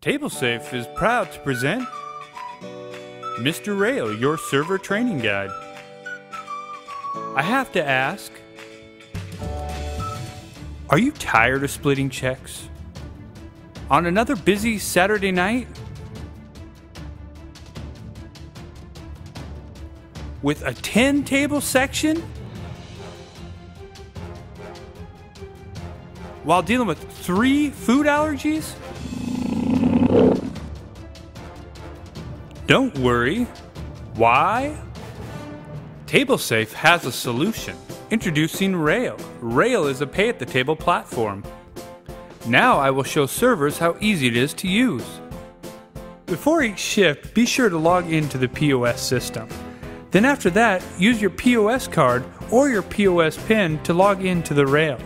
TableSafe is proud to present Mr. Rail, your server training guide. I have to ask, are you tired of splitting checks? On another busy Saturday night? With a 10-table section? While dealing with 3 food allergies? Don't worry. Why? TableSafe has a solution. Introducing Rail. Rail is a pay-at-the-table platform. Now I will show servers how easy it is to use. Before each shift, be sure to log into the POS system. Then after that, use your POS card or your POS pin to log into the Rail.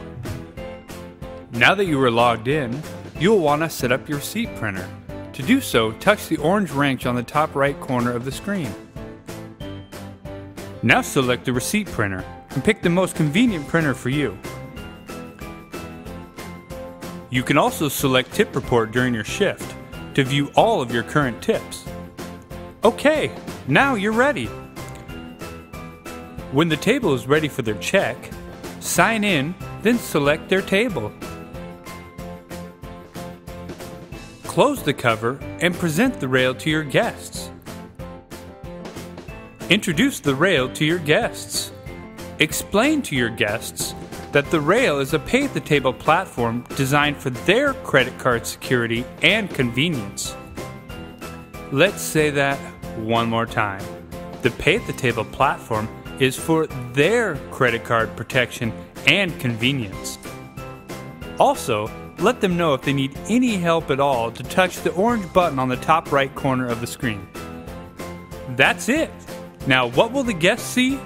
Now that you are logged in, you'll want to set up your receipt printer. To do so, touch the orange wrench on the top right corner of the screen. Now select the receipt printer and pick the most convenient printer for you. You can also select Tip Report during your shift to view all of your current tips. Okay, now you're ready. When the table is ready for their check, sign in, then select their table. Close the cover and present the Rail to your guests. Introduce the Rail to your guests. Explain to your guests that the Rail is a pay-at-the-table platform designed for their credit card security and convenience. Let's say that one more time. The pay-at-the-table platform is for their credit card protection and convenience. Also, let them know if they need any help at all to touch the orange button on the top right corner of the screen. That's it! Now what will the guests see?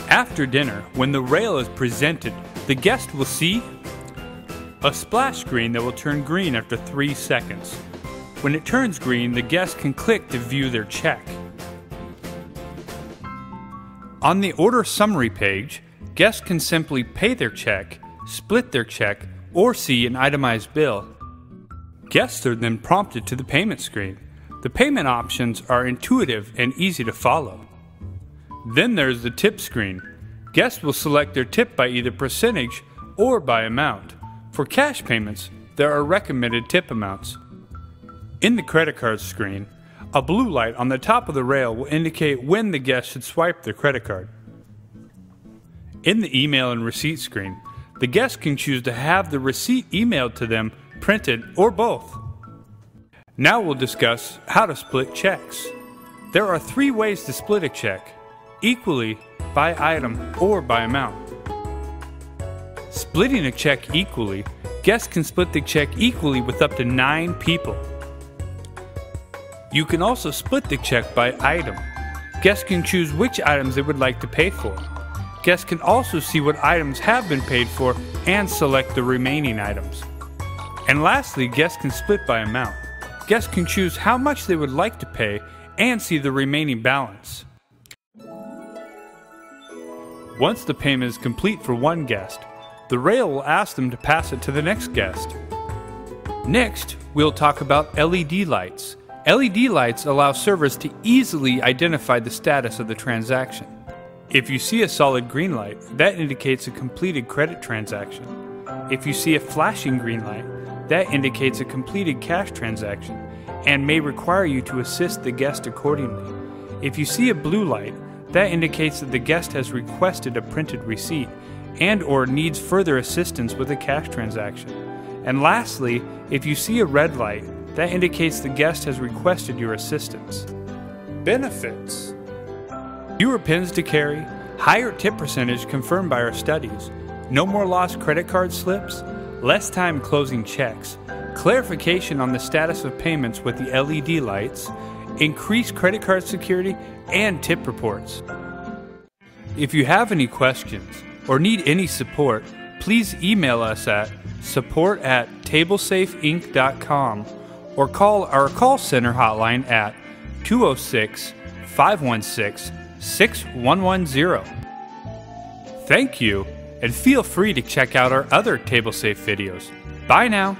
After dinner, when the Rail is presented, the guest will see a splash screen that will turn green after 3 seconds. When it turns green, the guest can click to view their check. On the order summary page, guests can simply pay their check, split their check, or see an itemized bill. Guests are then prompted to the payment screen. The payment options are intuitive and easy to follow. Then there's the tip screen. Guests will select their tip by either percentage or by amount. For cash payments, there are recommended tip amounts. In the credit card screen, a blue light on the top of the Rail will indicate when the guest should swipe their credit card. In the email and receipt screen, the guest can choose to have the receipt emailed to them, printed, or both. Now we'll discuss how to split checks. There are 3 ways to split a check: equally, by item, or by amount. Splitting a check equally, guests can split the check equally with up to 9 people. You can also split the check by item. Guests can choose which items they would like to pay for. Guests can also see what items have been paid for and select the remaining items. And lastly, guests can split by amount. Guests can choose how much they would like to pay and see the remaining balance. Once the payment is complete for one guest, the Rail will ask them to pass it to the next guest. Next, we'll talk about LED lights. LED lights allow servers to easily identify the status of the transaction. If you see a solid green light, that indicates a completed credit transaction. If you see a flashing green light, that indicates a completed cash transaction and may require you to assist the guest accordingly. If you see a blue light, that indicates that the guest has requested a printed receipt and/or needs further assistance with a cash transaction. And lastly, if you see a red light, that indicates the guest has requested your assistance. Benefits: fewer pins to carry, higher tip percentage confirmed by our studies, no more lost credit card slips, less time closing checks, clarification on the status of payments with the LED lights, increased credit card security, and tip reports. If you have any questions or need any support, please email us at support@tablesafeinc.com or call our call center hotline at 206-516-6110. Thank you, and feel free to check out our other TableSafe videos. Bye now.